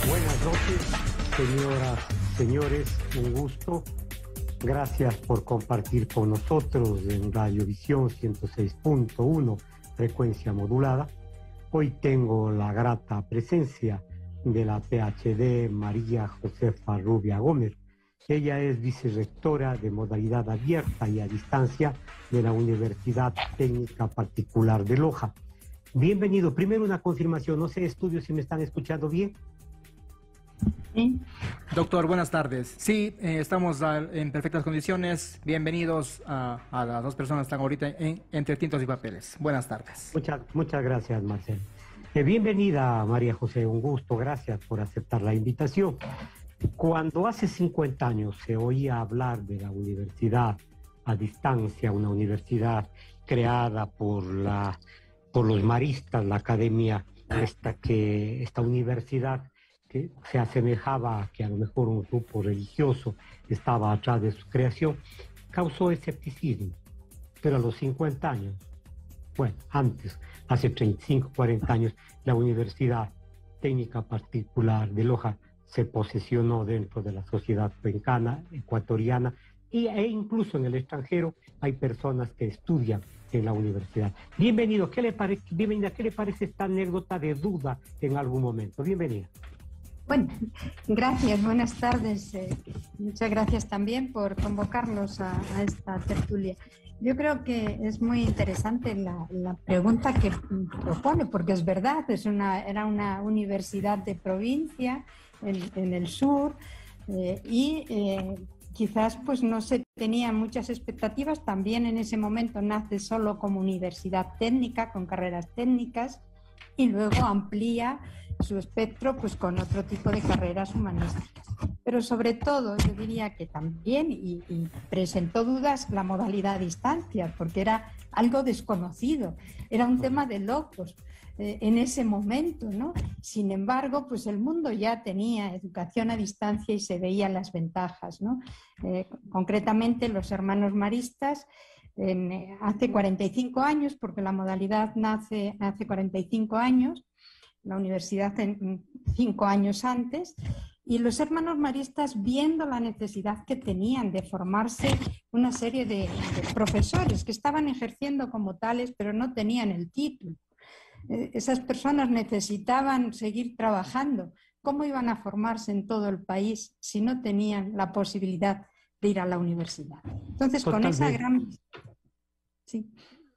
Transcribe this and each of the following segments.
Buenas noches, señoras, señores, un gusto. Gracias por compartir con nosotros en Radiovisión 106.1, frecuencia modulada. Hoy tengo la grata presencia de la PhD María Josefa Rubia Gómez. Ella es vicerrectora de modalidad abierta y a distancia de la Universidad Técnica Particular de Loja. Bienvenido. Primero una confirmación, no sé, estudios, si me están escuchando bien. Sí. Doctor, buenas tardes. Sí, estamos en perfectas condiciones. Bienvenidos a las dos personas que están ahorita entre tintos y papeles. Buenas tardes. Muchas gracias, Marcelo. Bienvenida, María José, un gusto, gracias por aceptar la invitación. Cuando hace 50 años se oía hablar de la universidad a distancia, una universidad creada por los maristas, la academia, esta universidad que se asemejaba a que a lo mejor un grupo religioso estaba atrás de su creación, causó escepticismo. Pero a los 50 años, bueno, antes, hace 35, 40 años, la Universidad Técnica Particular de Loja se posesionó dentro de la sociedad cuencana, ecuatoriana, e incluso en el extranjero hay personas que estudian en la universidad. Bienvenido, bienvenida, ¿qué le parece esta anécdota de duda en algún momento? Bienvenida. Bueno, gracias, buenas tardes. Muchas gracias también por convocarnos a esta tertulia. Yo creo que es muy interesante la pregunta que propone, porque es verdad, era una universidad de provincia en el sur quizás pues no se tenían muchas expectativas. También en ese momento nace solo como universidad técnica, con carreras técnicas, y luego amplía su espectro pues con otro tipo de carreras humanísticas. Pero sobre todo yo diría que también y presentó dudas la modalidad a distancia, porque era algo desconocido, era un tema de locos en ese momento, ¿no? Sin embargo, pues el mundo ya tenía educación a distancia y se veían las ventajas, ¿no? Concretamente los hermanos maristas hace 45 años, porque la modalidad nace hace 45 años, la universidad 5 años antes, y los hermanos maristas, viendo la necesidad que tenían de formarse una serie de profesores que estaban ejerciendo como tales, pero no tenían el título. Esas personas necesitaban seguir trabajando. ¿Cómo iban a formarse en todo el país si no tenían la posibilidad de ir a la universidad? Entonces, con esa gran... Sí.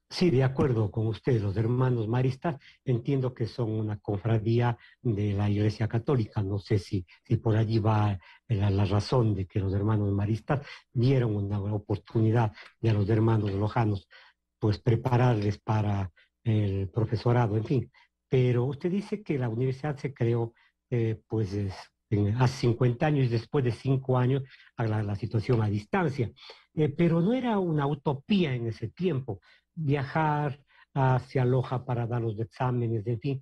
Sí, de acuerdo con usted, los hermanos maristas, entiendo que son una cofradía de la Iglesia Católica. No sé si por allí va la razón de que los hermanos maristas dieron una oportunidad de a los hermanos lojanos, pues prepararles para el profesorado, en fin. Pero usted dice que la universidad se creó, hace 50 años, y después de 5 años, a la situación a distancia. Pero no era una utopía en ese tiempo viajar hacia Loja para dar los exámenes, en fin.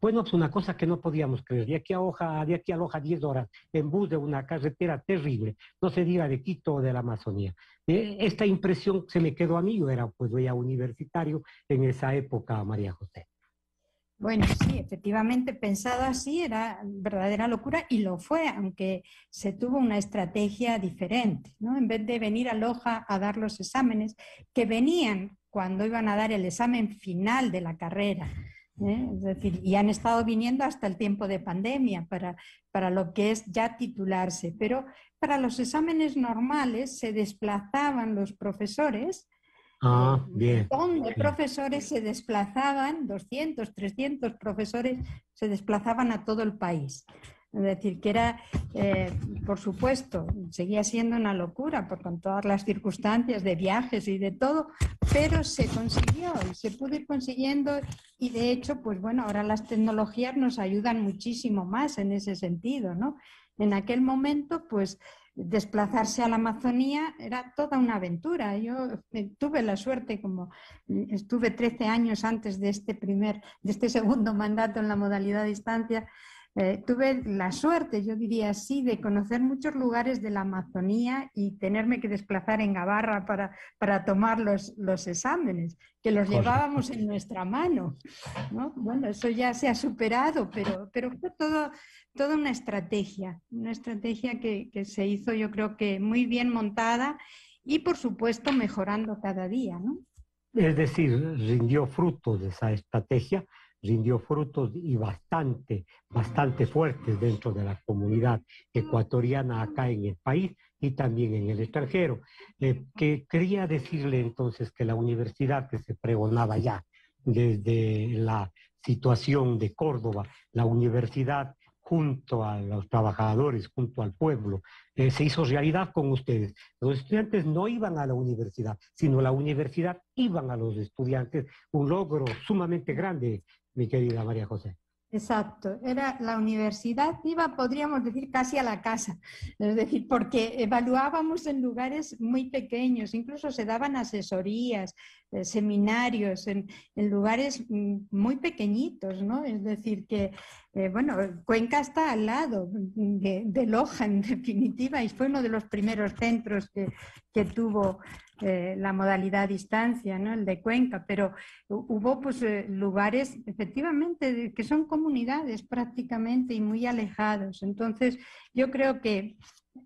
Bueno, es una cosa que no podíamos creer. De aquí a Loja 10 horas en bus de una carretera terrible, no se diga de Quito o de la Amazonía. Esta impresión se me quedó a mí, yo era pues ya universitario en esa época, María José. Bueno, sí, efectivamente, pensado así era verdadera locura, y lo fue, aunque se tuvo una estrategia diferente, ¿no? En vez de venir a Loja a dar los exámenes, que venían cuando iban a dar el examen final de la carrera, es decir, y han estado viniendo hasta el tiempo de pandemia para lo que es ya titularse, pero para los exámenes normales se desplazaban los profesores. Bien. Donde profesores se desplazaban, 200, 300 profesores se desplazaban a todo el país. Es decir, que era, por supuesto, seguía siendo una locura con todas las circunstancias de viajes y de todo, pero se consiguió y se pudo ir consiguiendo, y de hecho, pues bueno, ahora las tecnologías nos ayudan muchísimo más en ese sentido, ¿no? En aquel momento, pues desplazarse a la Amazonía era toda una aventura. Yo tuve la suerte, como estuve 13 años antes de este segundo mandato en la modalidad a distancia, tuve la suerte, yo diría así, de conocer muchos lugares de la Amazonía y tenerme que desplazar en Gabarra para tomar los exámenes, que los llevábamos en nuestra mano, ¿no? Bueno, eso ya se ha superado, pero fue toda una estrategia que se hizo, yo creo que muy bien montada y, por supuesto, mejorando cada día, ¿no? Es decir, rindió frutos de esa estrategia, rindió frutos y bastante fuertes dentro de la comunidad ecuatoriana acá en el país y también en el extranjero. Que quería decirle entonces que la universidad que se pregonaba ya desde la situación de Córdoba, la universidad junto a los trabajadores, junto al pueblo, se hizo realidad con ustedes. Los estudiantes no iban a la universidad, sino la universidad iban a los estudiantes, un logro sumamente grande, mi querida María José. Exacto, era la universidad, iba, podríamos decir, casi a la casa, es decir, porque evaluábamos en lugares muy pequeños, incluso se daban asesorías, seminarios en lugares muy pequeñitos, ¿no? Es decir, que, bueno, Cuenca está al lado de Loja, en definitiva, y fue uno de los primeros centros que tuvo la modalidad a distancia, ¿no? El de Cuenca, pero hubo pues lugares efectivamente que son comunidades prácticamente y muy alejados. Entonces yo creo que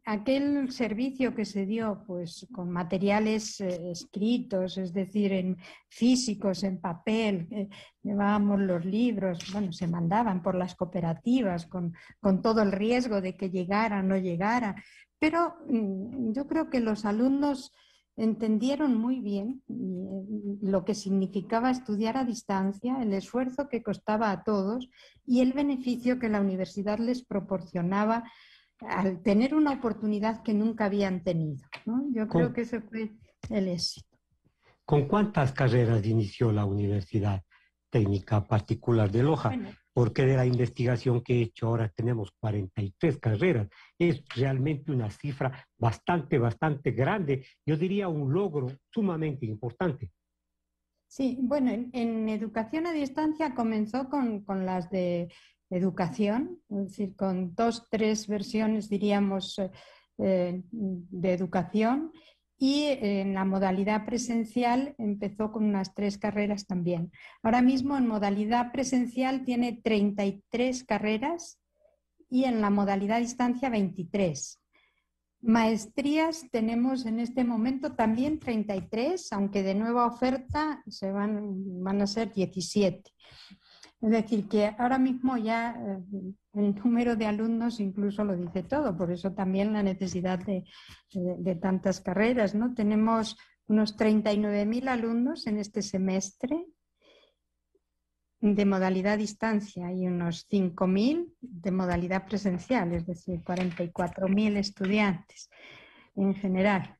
aquel servicio que se dio pues con materiales escritos, es decir, en físicos, en papel, llevábamos los libros, bueno, se mandaban por las cooperativas con todo el riesgo de que llegara o no llegara, pero yo creo que los alumnos entendieron muy bien lo que significaba estudiar a distancia, el esfuerzo que costaba a todos y el beneficio que la universidad les proporcionaba al tener una oportunidad que nunca habían tenido, ¿no? Yo creo que ese fue el éxito. ¿Con cuántas carreras inició la Universidad Técnica Particular de Loja? Bueno, porque de la investigación que he hecho ahora tenemos 43 carreras. Es realmente una cifra bastante grande. Yo diría un logro sumamente importante. Sí, bueno, en educación a distancia comenzó con las de educación, es decir, con 2, 3 versiones, diríamos, de educación. Y en la modalidad presencial empezó con unas 3 carreras también. Ahora mismo en modalidad presencial tiene 33 carreras y en la modalidad a distancia 23. Maestrías tenemos en este momento también 33, aunque de nueva oferta van a ser 17. Es decir, que ahora mismo ya el número de alumnos incluso lo dice todo, por eso también la necesidad de tantas carreras, ¿no? Tenemos unos 39.000 alumnos en este semestre de modalidad a distancia y unos 5.000 de modalidad presencial, es decir, 44.000 estudiantes en general,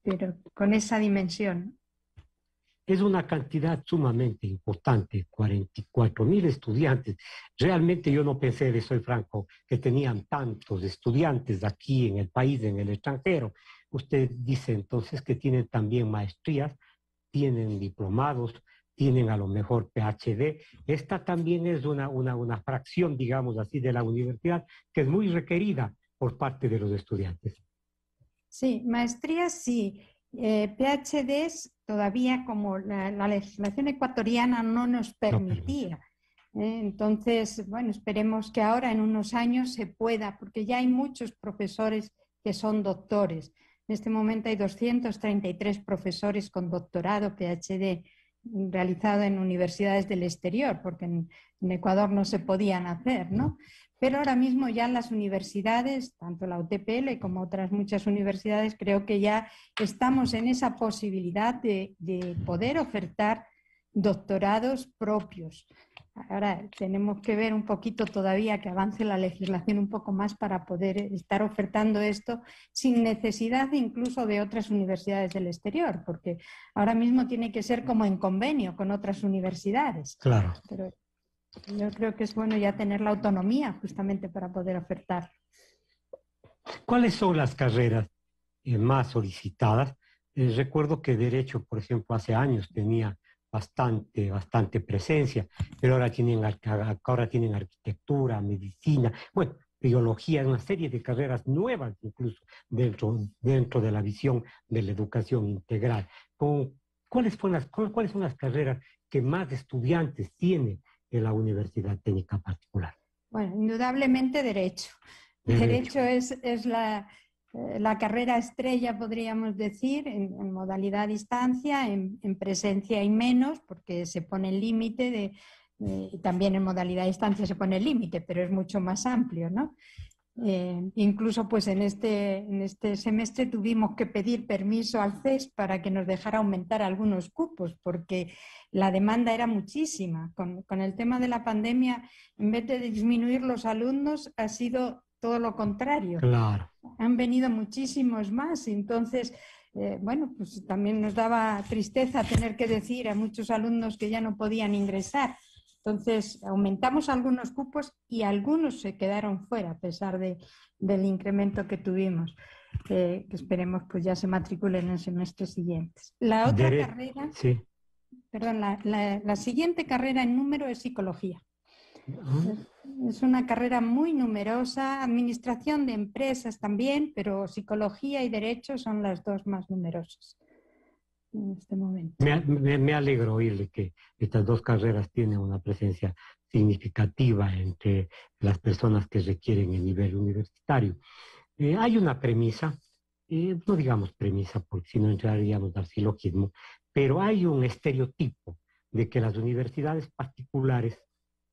pero con esa dimensión. Es una cantidad sumamente importante, 44.000 estudiantes. Realmente yo no pensé, le soy franco, que tenían tantos estudiantes aquí en el país, en el extranjero. Usted dice entonces que tienen también maestrías, tienen diplomados, tienen a lo mejor PhD. Esta también es una fracción, digamos así, de la universidad que es muy requerida por parte de los estudiantes. Sí, maestrías sí. PhDs todavía como la legislación ecuatoriana no nos permitía. Entonces, bueno, esperemos que ahora en unos años se pueda, porque ya hay muchos profesores que son doctores. En este momento hay 233 profesores con doctorado, PhD, realizado en universidades del exterior, porque en Ecuador no se podían hacer, ¿no? Pero ahora mismo ya las universidades, tanto la UTPL como otras muchas universidades, creo que ya estamos en esa posibilidad de poder ofertar doctorados propios. Ahora tenemos que ver un poquito todavía que avance la legislación un poco más para poder estar ofertando esto sin necesidad incluso de otras universidades del exterior, porque ahora mismo tiene que ser como en convenio con otras universidades. Claro. Pero yo creo que es bueno ya tener la autonomía justamente para poder ofertar. ¿Cuáles son las carreras más solicitadas? Recuerdo que Derecho, por ejemplo, hace años tenía bastante presencia, pero ahora tienen arquitectura, medicina, bueno, biología, una serie de carreras nuevas incluso dentro de la visión de la educación integral. ¿Cuáles son las carreras que más estudiantes tiene en la Universidad Técnica Particular? Bueno, indudablemente Derecho. Derecho es la carrera estrella, podríamos decir, en modalidad a distancia, en presencia y menos, porque se pone el límite también en modalidad a distancia se pone el límite, pero es mucho más amplio, ¿no? Incluso pues en este semestre tuvimos que pedir permiso al CES para que nos dejara aumentar algunos cupos, porque la demanda era muchísima. Con el tema de la pandemia, en vez de disminuir los alumnos, ha sido todo lo contrario. Claro. Han venido muchísimos más, entonces, bueno, pues también nos daba tristeza tener que decir a muchos alumnos que ya no podían ingresar. Entonces, aumentamos algunos cupos y algunos se quedaron fuera a pesar del incremento que tuvimos, que esperemos pues ya se matriculen en semestres siguientes. La otra carrera, sí. Perdón, la siguiente carrera en número es Psicología. Es una carrera muy numerosa, administración de empresas también, pero Psicología y Derecho son las dos más numerosas en este momento. Me alegro oírle que estas dos carreras tienen una presencia significativa entre las personas que requieren el nivel universitario. Hay una premisa, no digamos premisa porque si no entraríamos al silogismo, pero hay un estereotipo de que las universidades particulares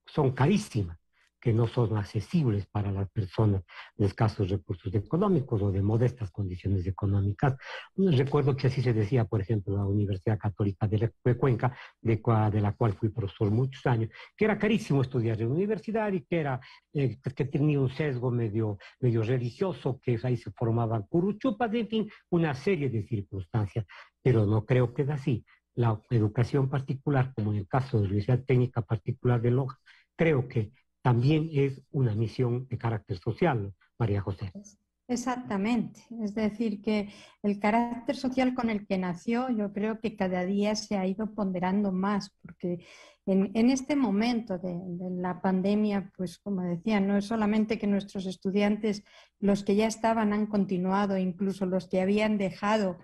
son carísimas, que no son accesibles para las personas de escasos recursos económicos o de modestas condiciones económicas. Recuerdo que así se decía, por ejemplo, la Universidad Católica de Cuenca, de la cual fui profesor muchos años, que era carísimo estudiar en la universidad y que tenía un sesgo medio religioso, que ahí se formaban curuchupas, en fin, una serie de circunstancias, pero no creo que es así. La educación particular, como en el caso de la Universidad Técnica Particular de Loja, creo que también es una misión de carácter social, María José. Exactamente, es decir, que el carácter social con el que nació yo creo que cada día se ha ido ponderando más, porque en este momento de la pandemia, pues como decía, no es solamente que nuestros estudiantes, los que ya estaban, han continuado, incluso los que habían dejado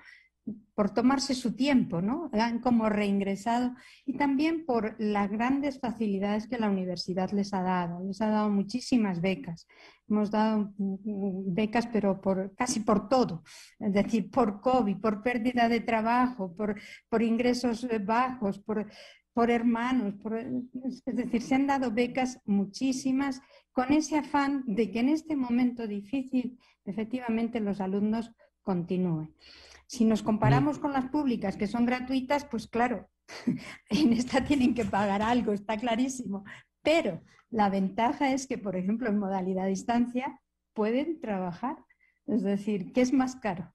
por tomarse su tiempo, ¿no? Han como reingresado, y también por las grandes facilidades que la universidad les ha dado muchísimas becas. Hemos dado becas, pero casi por todo, es decir, por COVID, por pérdida de trabajo, por ingresos bajos, por hermanos, es decir, se han dado becas muchísimas con ese afán de que en este momento difícil, efectivamente, los alumnos continúen. Si nos comparamos con las públicas que son gratuitas, pues claro, en esta tienen que pagar algo, está clarísimo. Pero la ventaja es que, por ejemplo, en modalidad a distancia pueden trabajar. Es decir, ¿qué es más caro?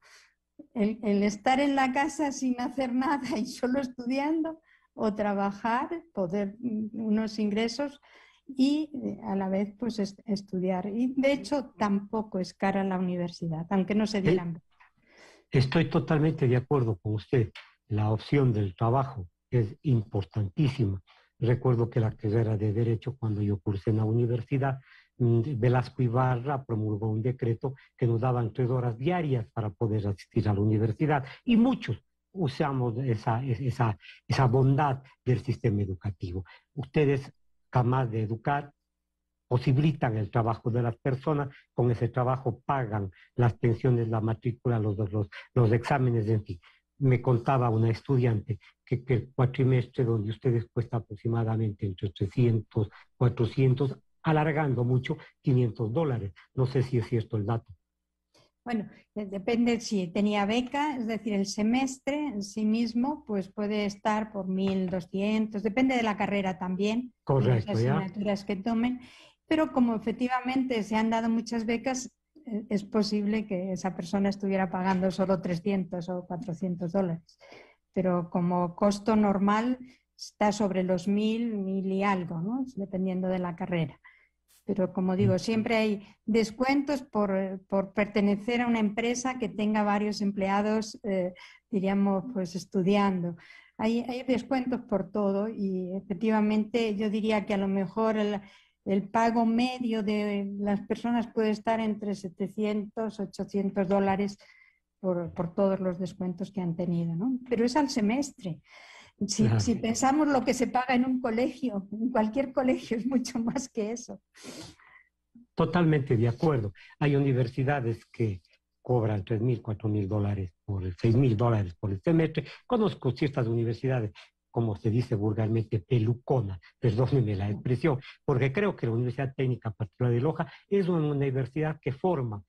El estar en la casa sin hacer nada y solo estudiando, o trabajar, poder unos ingresos y a la vez pues estudiar. Y de hecho tampoco es cara la universidad, aunque no se dieran. Estoy totalmente de acuerdo con usted. La opción del trabajo es importantísima. Recuerdo que la carrera de Derecho, cuando yo cursé en la universidad, Velasco Ibarra promulgó un decreto que nos daban 3 horas diarias para poder asistir a la universidad, y muchos usamos esa bondad del sistema educativo. Ustedes, capaz de educar, posibilitan el trabajo de las personas, con ese trabajo pagan las pensiones, la matrícula, los exámenes, en fin. Me contaba una estudiante que el cuatrimestre donde ustedes cuesta aproximadamente entre 300, 400, alargando mucho, $500. No sé si es cierto el dato. Bueno, depende si tenía beca, es decir, el semestre en sí mismo pues puede estar por 1.200, depende de la carrera también, correcto, de las asignaturas que tomen, pero como efectivamente se han dado muchas becas, es posible que esa persona estuviera pagando solo 300 o $400, pero como costo normal está sobre los 1.000 y algo, ¿no? Dependiendo de la carrera. Pero como digo, siempre hay descuentos por pertenecer a una empresa que tenga varios empleados, diríamos, pues estudiando. hay descuentos por todo y efectivamente yo diría que a lo mejor el pago medio de las personas puede estar entre 700, $800 por todos los descuentos que han tenido, ¿no? Pero es al semestre. Si pensamos lo que se paga en un colegio, en cualquier colegio, es mucho más que eso. Totalmente de acuerdo. Hay universidades que cobran $3,000, $4,000 $6,000 por el semestre. Conozco ciertas universidades, como se dice vulgarmente, pelucona, perdónenme la expresión, porque creo que la Universidad Técnica Particular de Loja es una universidad que forma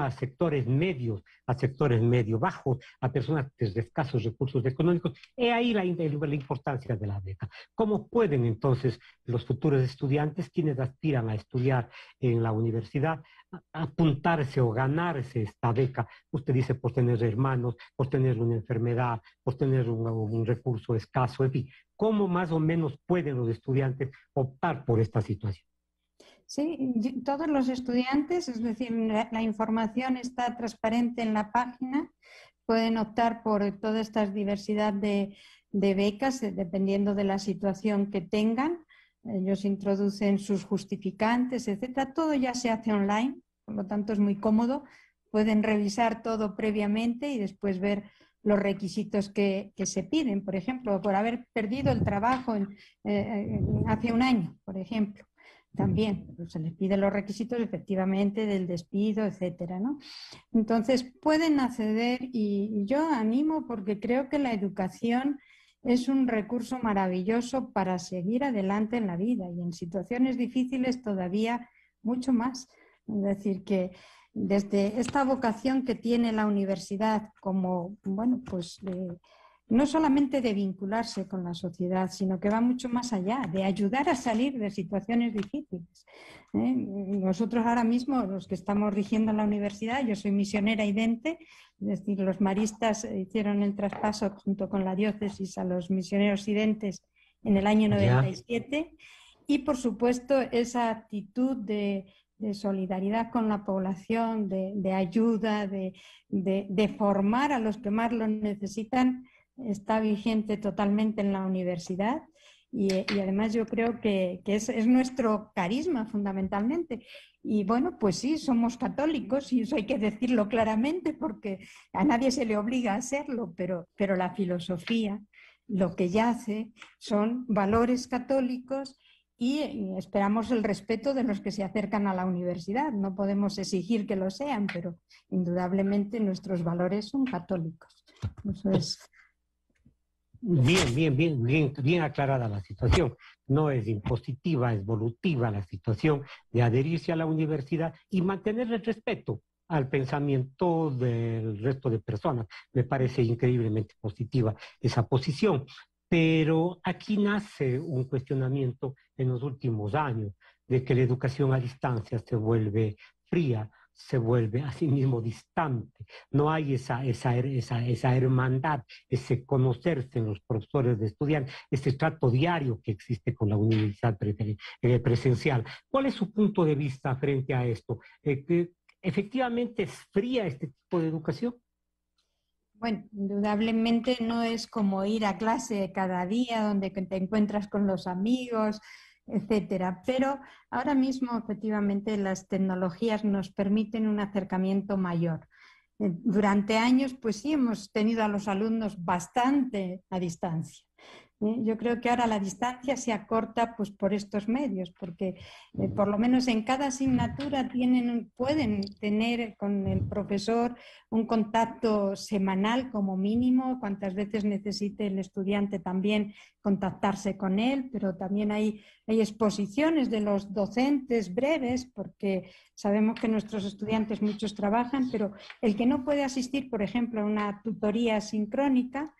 a sectores medios, a sectores medio bajos, a personas de escasos recursos económicos. Y ahí la importancia de la beca. ¿Cómo pueden entonces los futuros estudiantes, quienes aspiran a estudiar en la universidad, apuntarse o ganarse esta beca? Usted dice por tener hermanos, por tener una enfermedad, por tener un recurso escaso, en fin. ¿Cómo más o menos pueden los estudiantes optar por esta situación? Sí, todos los estudiantes, es decir, la información está transparente en la página, pueden optar por toda esta diversidad de becas dependiendo de la situación que tengan. Ellos introducen sus justificantes, etcétera. Todo ya se hace online, por lo tanto es muy cómodo. Pueden revisar todo previamente y después ver los requisitos que se piden. Por ejemplo, por haber perdido el trabajo hace un año, por ejemplo. También se les piden los requisitos efectivamente del despido, etcétera, ¿no? Entonces pueden acceder y yo animo porque creo que la educación es un recurso maravilloso para seguir adelante en la vida y en situaciones difíciles todavía mucho más. Es decir, que desde esta vocación que tiene la universidad como, bueno, pues no solamente de vincularse con la sociedad, sino que va mucho más allá, de ayudar a salir de situaciones difíciles. Nosotros ahora mismo, los que estamos rigiendo la universidad, yo soy misionera idente, es decir, los maristas hicieron el traspaso junto con la diócesis a los misioneros identes en el año 97 y por supuesto esa actitud de solidaridad con la población, de ayuda, de formar a los que más lo necesitan, está vigente totalmente en la universidad y además yo creo que es nuestro carisma fundamentalmente. Y bueno, pues sí, somos católicos y eso hay que decirlo claramente porque a nadie se le obliga a hacerlo, pero la filosofía, lo que yace son valores católicos y esperamos el respeto de los que se acercan a la universidad. No podemos exigir que lo sean, pero indudablemente nuestros valores son católicos. Eso es. Bien aclarada la situación. No es impositiva, es volutiva la situación de adherirse a la universidad y mantener el respeto al pensamiento del resto de personas. Me parece increíblemente positiva esa posición. Pero aquí nace un cuestionamiento en los últimos años de que la educación a distancia se vuelve fría, se vuelve a sí mismo distante. No hay esa hermandad, ese conocerse en los profesores de estudiantes, ese trato diario que existe con la universidad presencial. ¿Cuál es su punto de vista frente a esto? ¿Que efectivamente es fría este tipo de educación? Bueno, indudablemente no es como ir a clase cada día donde te encuentras con los amigos, etcétera. Pero ahora mismo, efectivamente, las tecnologías nos permiten un acercamiento mayor. Durante años, pues sí, hemos tenido a los alumnos bastante a distancia. Yo creo que ahora la distancia se acorta pues, por estos medios, porque por lo menos en cada asignatura pueden tener con el profesor un contacto semanal como mínimo, cuantas veces necesite el estudiante también contactarse con él, pero también hay exposiciones de los docentes breves, porque sabemos que nuestros estudiantes muchos trabajan, pero el que no puede asistir, por ejemplo, a una tutoría sincrónica,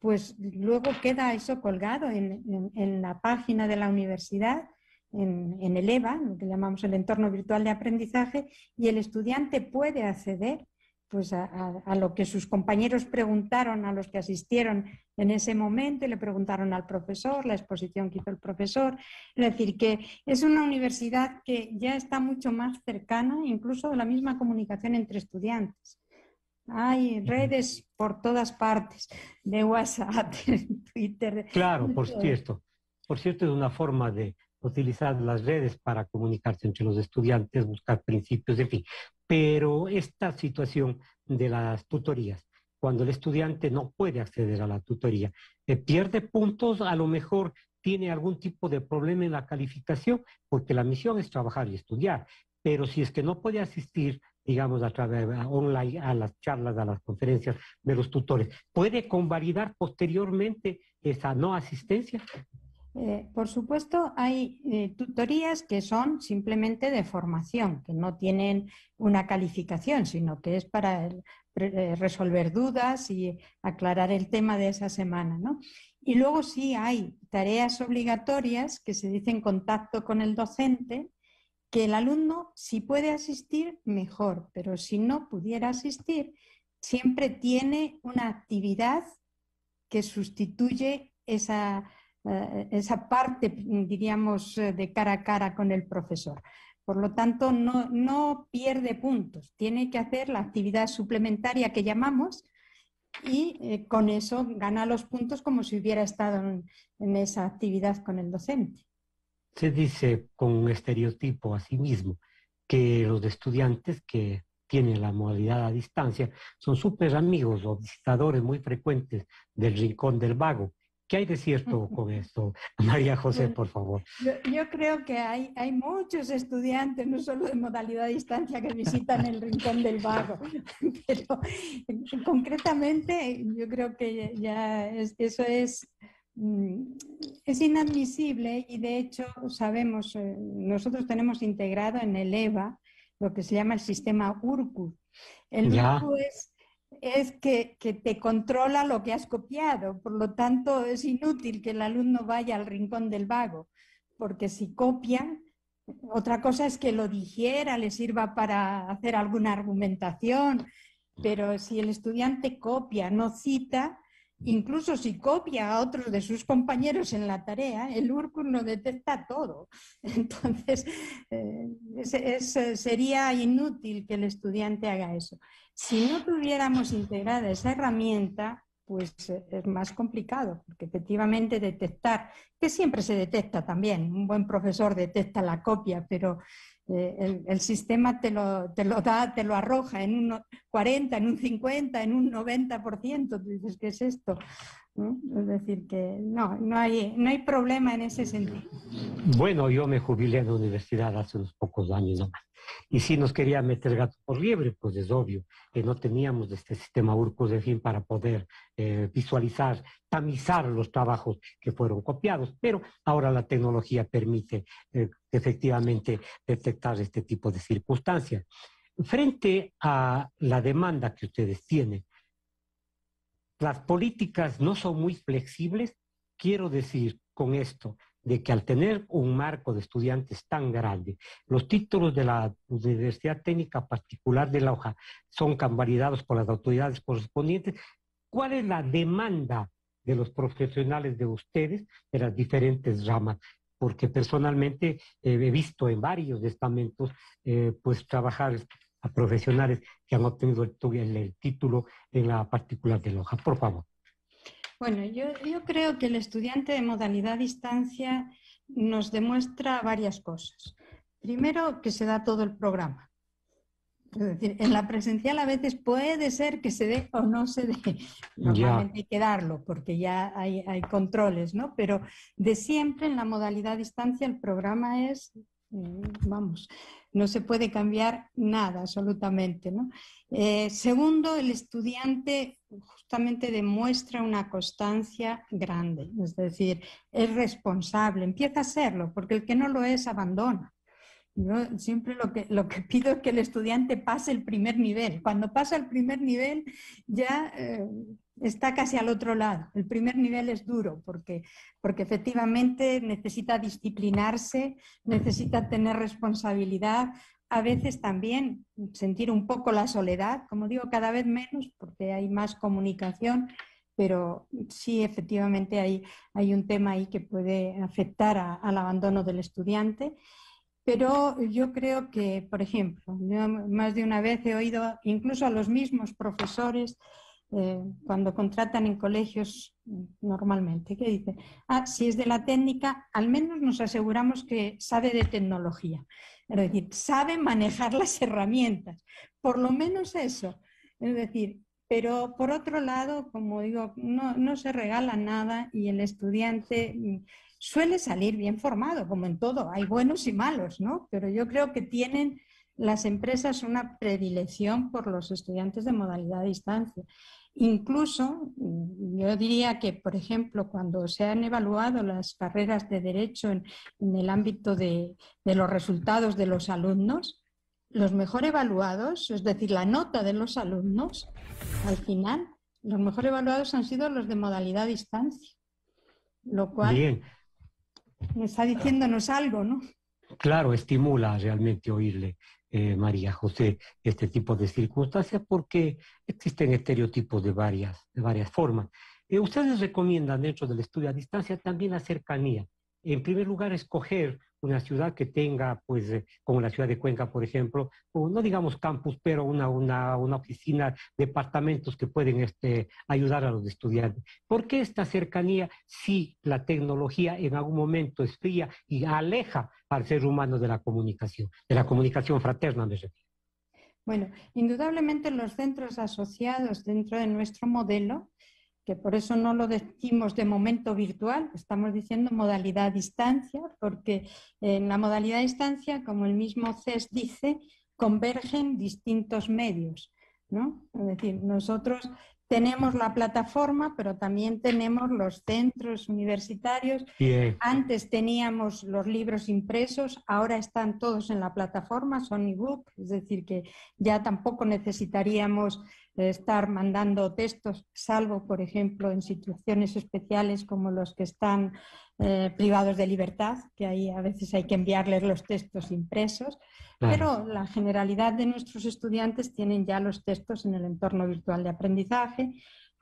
pues luego queda eso colgado en la página de la universidad, en el EVA, lo que llamamos el entorno virtual de aprendizaje, y el estudiante puede acceder pues, a lo que sus compañeros preguntaron a los que asistieron en ese momento, y le preguntaron al profesor, la exposición que hizo el profesor. Es decir, que es una universidad que ya está mucho más cercana, incluso de la misma comunicación entre estudiantes. Hay redes por todas partes, de WhatsApp, de Twitter. Claro, por cierto. Por cierto, es una forma de utilizar las redes para comunicarse entre los estudiantes, buscar principios, en fin. Pero esta situación de las tutorías, cuando el estudiante no puede acceder a la tutoría, pierde puntos, a lo mejor tiene algún tipo de problema en la calificación, porque la misión es trabajar y estudiar. Pero si es que no puede asistir, digamos, a través online a las charlas, a las conferencias de los tutores, ¿puede convalidar posteriormente esa no asistencia? Por supuesto, hay tutorías que son simplemente de formación, que no tienen una calificación, sino que es para resolver dudas y aclarar el tema de esa semana, ¿no? Y luego sí hay tareas obligatorias que se dicen contacto con el docente, que el alumno, si puede asistir, mejor, pero si no pudiera asistir, siempre tiene una actividad que sustituye esa parte, diríamos, de cara a cara con el profesor. Por lo tanto, no pierde puntos, tiene que hacer la actividad suplementaria que llamamos y con eso gana los puntos como si hubiera estado en esa actividad con el docente. Se dice con un estereotipo a sí mismo que los estudiantes que tienen la modalidad a distancia son súper amigos o visitadores muy frecuentes del Rincón del Vago. ¿Qué hay de cierto con esto? María José, Bueno, por favor. yo creo que hay muchos estudiantes, no solo de modalidad a distancia, que visitan el Rincón del Vago, pero concretamente yo creo que eso es inadmisible y de hecho sabemos, nosotros tenemos integrado en el EVA lo que se llama el sistema URCU. El URCU es que te controla lo que has copiado, por lo tanto es inútil que el alumno vaya al Rincón del Vago, porque si copia, otra cosa es que lo digiera, le sirva para hacer alguna argumentación, pero si el estudiante copia, no cita, incluso si copia a otros de sus compañeros en la tarea, el URCU lo detecta todo. Entonces, sería inútil que el estudiante haga eso. Si no tuviéramos integrada esa herramienta, pues es más complicado, porque efectivamente detectar, que siempre se detecta también, un buen profesor detecta la copia, pero el sistema te lo da, te lo arroja en un 40, en un 50, en un 90%. Tú dices, ¿qué es esto? ¿No? Es decir, que no hay problema en ese sentido. Bueno, yo me jubilé en la universidad hace unos pocos años nomás. Y si nos quería meter gato por liebre, pues es obvio que no teníamos este sistema URCUS, en fin, para poder visualizar, tamizar los trabajos que fueron copiados. Pero ahora la tecnología permite efectivamente detectar este tipo de circunstancias. Frente a la demanda que ustedes tienen, las políticas no son muy flexibles. Quiero decir con esto de que al tener un marco de estudiantes tan grande, los títulos de la Universidad Técnica Particular de La Hoja son convalidados por las autoridades correspondientes. ¿Cuál es la demanda de los profesionales de ustedes de las diferentes ramas? Porque personalmente he visto en varios estamentos pues trabajar a profesionales que han obtenido el título en la particular de Loja. Por favor. Bueno, yo creo que el estudiante de modalidad distancia nos demuestra varias cosas. Primero, que se da todo el programa. Es decir, en la presencial a veces puede ser que se dé o no se dé. Normalmente hay que darlo porque ya hay controles, ¿no? Pero de siempre en la modalidad distancia el programa es, vamos, no se puede cambiar nada absolutamente, ¿no? Segundo, el estudiante justamente demuestra una constancia grande, es decir, es responsable, empieza a serlo, porque el que no lo es abandona. Yo siempre lo que pido es que el estudiante pase el primer nivel. Cuando pasa el primer nivel ya está casi al otro lado. El primer nivel es duro porque efectivamente necesita disciplinarse, necesita tener responsabilidad, a veces también sentir un poco la soledad, como digo, cada vez menos porque hay más comunicación, pero sí efectivamente hay un tema ahí que puede afectar al abandono del estudiante. Pero yo creo que, por ejemplo, yo más de una vez he oído incluso a los mismos profesores cuando contratan en colegios normalmente, que dicen, si es de la técnica, al menos nos aseguramos que sabe de tecnología. Es decir, sabe manejar las herramientas, por lo menos eso. Es decir, pero por otro lado, como digo, no se regala nada y el estudiante suele salir bien formado, como en todo. Hay buenos y malos, ¿no? Pero yo creo que tienen las empresas una predilección por los estudiantes de modalidad a distancia. Incluso, yo diría que, por ejemplo, cuando se han evaluado las carreras de derecho en el ámbito de los resultados de los alumnos, los mejor evaluados, es decir, la nota de los alumnos, al final, los mejor evaluados han sido los de modalidad a distancia, lo cual Bien. está diciéndonos algo, ¿no? Claro, estimula realmente oírle, María José, este tipo de circunstancias porque existen estereotipos de varias formas. Ustedes recomiendan dentro del estudio a distancia también la cercanía. En primer lugar, escoger una ciudad que tenga, pues, como la ciudad de Cuenca, por ejemplo, no digamos campus, pero una oficina, departamentos que pueden ayudar a los estudiantes. ¿Por qué esta cercanía si la tecnología en algún momento es fría y aleja al ser humano de la comunicación fraterna, me refiero? Bueno, indudablemente los centros asociados dentro de nuestro modelo, que por eso no lo decimos de momento virtual, estamos diciendo modalidad a distancia, porque en la modalidad a distancia, como el mismo CES dice, convergen distintos medios, ¿no? Es decir, nosotros tenemos la plataforma, pero también tenemos los centros universitarios. Bien. Antes teníamos los libros impresos, ahora están todos en la plataforma, son ebook, es decir, que ya tampoco necesitaríamos estar mandando textos, salvo, por ejemplo, en situaciones especiales como los que están privados de libertad, que ahí a veces hay que enviarles los textos impresos, claro. Pero la generalidad de nuestros estudiantes tienen ya los textos en el entorno virtual de aprendizaje,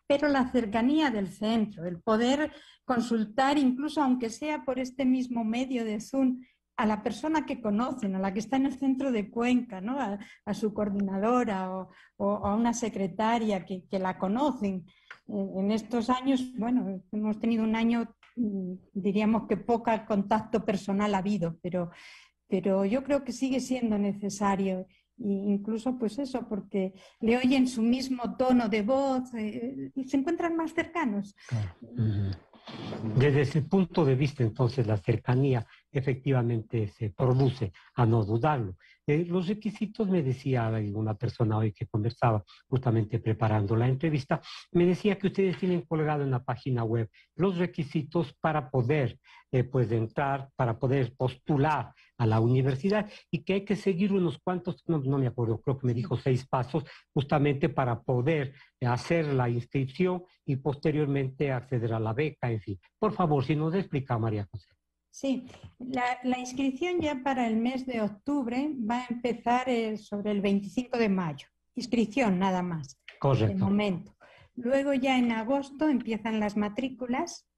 pero la cercanía del centro, el poder consultar, incluso aunque sea por este mismo medio de Zoom, a la persona que conocen, a la que está en el centro de Cuenca, ¿no? a su coordinadora o a una secretaria que la conocen. En estos años, bueno, hemos tenido un año, diríamos que poco contacto personal ha habido, pero yo creo que sigue siendo necesario. E incluso pues eso, porque le oyen su mismo tono de voz y se encuentran más cercanos. Claro. Desde ese punto de vista, entonces, la cercanía efectivamente se produce, a no dudarlo. Los requisitos, me decía una persona hoy que conversaba, justamente preparando la entrevista, me decía que ustedes tienen colgado en la página web los requisitos para poder pues entrar, para poder postular a la universidad y que hay que seguir unos cuantos, no me acuerdo, creo que me dijo 6 pasos, justamente para poder hacer la inscripción y posteriormente acceder a la beca, en fin. Por favor, si nos explica, María José. Sí, la inscripción ya para el mes de octubre va a empezar sobre el 25 de mayo. Inscripción nada más. Correcto. De momento. Luego ya en agosto empiezan las matrículas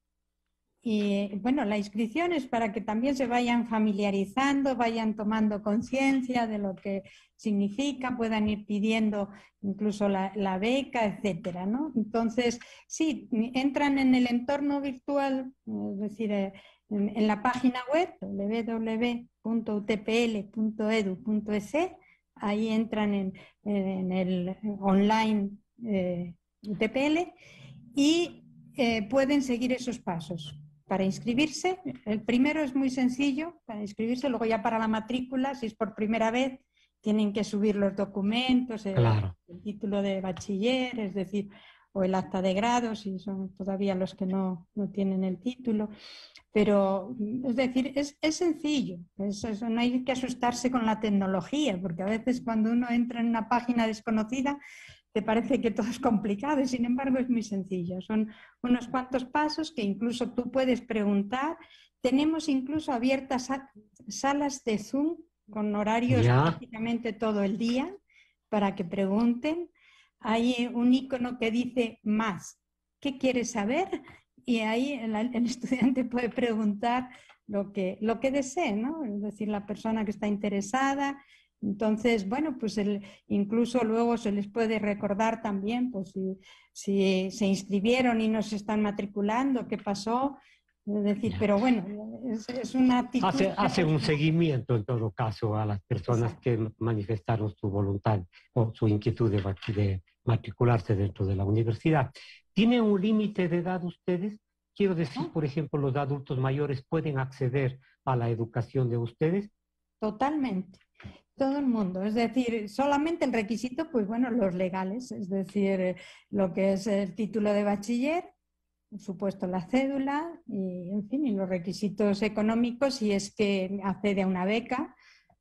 y bueno, la inscripción es para que también se vayan familiarizando, vayan tomando conciencia de lo que significa, puedan ir pidiendo incluso la beca, etcétera, ¿no? Entonces, sí, entran en el entorno virtual, es decir, en la página web www.utpl.edu.es, ahí entran en el online UTPL y pueden seguir esos pasos. Para inscribirse, el primero es muy sencillo, para inscribirse, luego ya para la matrícula, si es por primera vez, tienen que subir los documentos, claro. El título de bachiller, es decir, o el acta de grado, si son todavía los que no tienen el título. Pero, es decir, es sencillo, no hay que asustarse con la tecnología, porque a veces cuando uno entra en una página desconocida te parece que todo es complicado y sin embargo es muy sencillo. Son unos cuantos pasos que incluso tú puedes preguntar. Tenemos incluso abiertas salas de Zoom con horarios prácticamente todo el día para que pregunten. Hay un icono que dice más. ¿Qué quieres saber? Y ahí el estudiante puede preguntar lo que desee, ¿no? Es decir, la persona que está interesada. Entonces, bueno, pues incluso luego se les puede recordar también, pues si se inscribieron y no se están matriculando, qué pasó. Es decir, pero bueno, es una actitud... Hace un seguimiento en todo caso a las personas que manifestaron su voluntad o su inquietud de matricularse dentro de la universidad. ¿Tienen un límite de edad ustedes? Quiero decir, por ejemplo, los adultos mayores pueden acceder a la educación de ustedes. Totalmente. Todo el mundo, es decir, solamente el requisito, pues bueno, los legales, es decir, lo que es el título de bachiller, por supuesto la cédula y, en fin, y los requisitos económicos, si es que accede a una beca,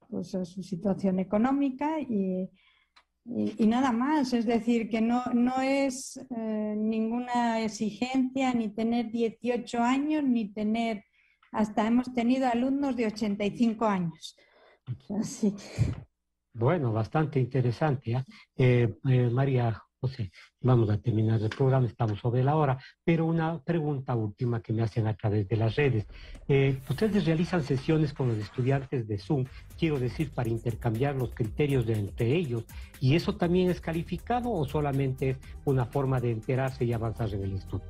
pues su situación económica y nada más, es decir, que no es ninguna exigencia ni tener 18 años, ni tener, hasta hemos tenido alumnos de 85 años. Así. Bueno, bastante interesante. María José, vamos a terminar el programa, estamos sobre la hora, pero una pregunta última que me hacen a través de las redes. Ustedes realizan sesiones con los estudiantes de Zoom, quiero decir, para intercambiar los criterios entre ellos, ¿y eso también es calificado o solamente es una forma de enterarse y avanzar en el estudio?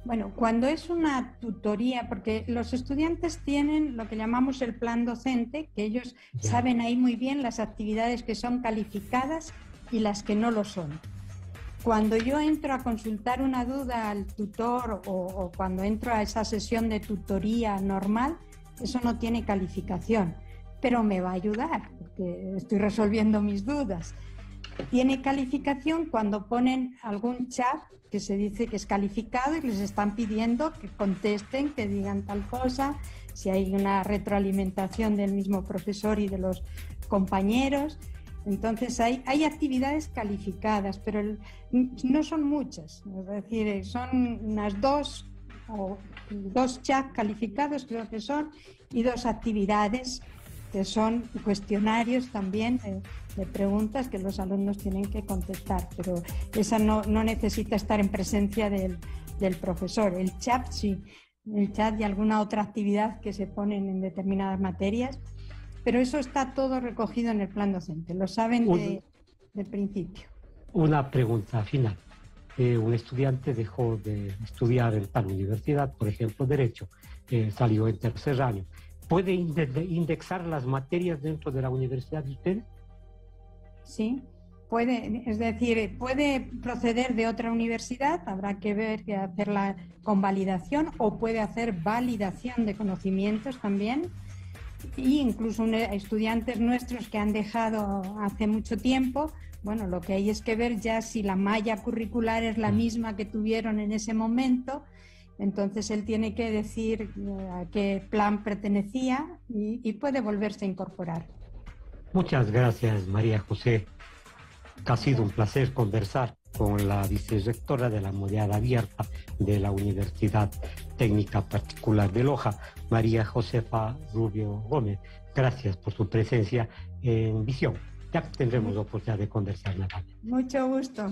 Bueno, cuando es una tutoría, porque los estudiantes tienen lo que llamamos el plan docente, que ellos saben ahí muy bien las actividades que son calificadas y las que no lo son. Cuando yo entro a consultar una duda al tutor o cuando entro a esa sesión de tutoría normal, eso no tiene calificación, pero me va a ayudar porque estoy resolviendo mis dudas. Tiene calificación cuando ponen algún chat que se dice que es calificado y les están pidiendo que contesten, que digan tal cosa, si hay una retroalimentación del mismo profesor y de los compañeros. Entonces hay actividades calificadas, pero no son muchas, es decir, son unas dos chats calificados creo que son, y 2 actividades que son cuestionarios también de preguntas que los alumnos tienen que contestar, pero esa no necesita estar en presencia del profesor. El chat sí, el chat y alguna otra actividad que se ponen en determinadas materias, pero eso está todo recogido en el plan docente, lo saben del principio. Una pregunta final. Un estudiante dejó de estudiar en tal universidad, por ejemplo, Derecho, salió en tercer año. ¿Puede indexar las materias dentro de la universidad de ustedes? Sí, puede, es decir, puede proceder de otra universidad, habrá que ver que hacer la convalidación o puede hacer validación de conocimientos también. Y incluso estudiantes nuestros que han dejado hace mucho tiempo, bueno, lo que hay es que ver ya si la malla curricular es la misma que tuvieron en ese momento. Entonces él tiene que decir a qué plan pertenecía y puede volverse a incorporar. Muchas gracias, María José. Ha sido un placer conversar con la vicerrectora de la modalidad abierta de la Universidad Técnica Particular de Loja, María Josefa Rubio Gómez. Gracias por su presencia en Visión. Ya tendremos la oportunidad de conversar nuevamente. Mucho gusto.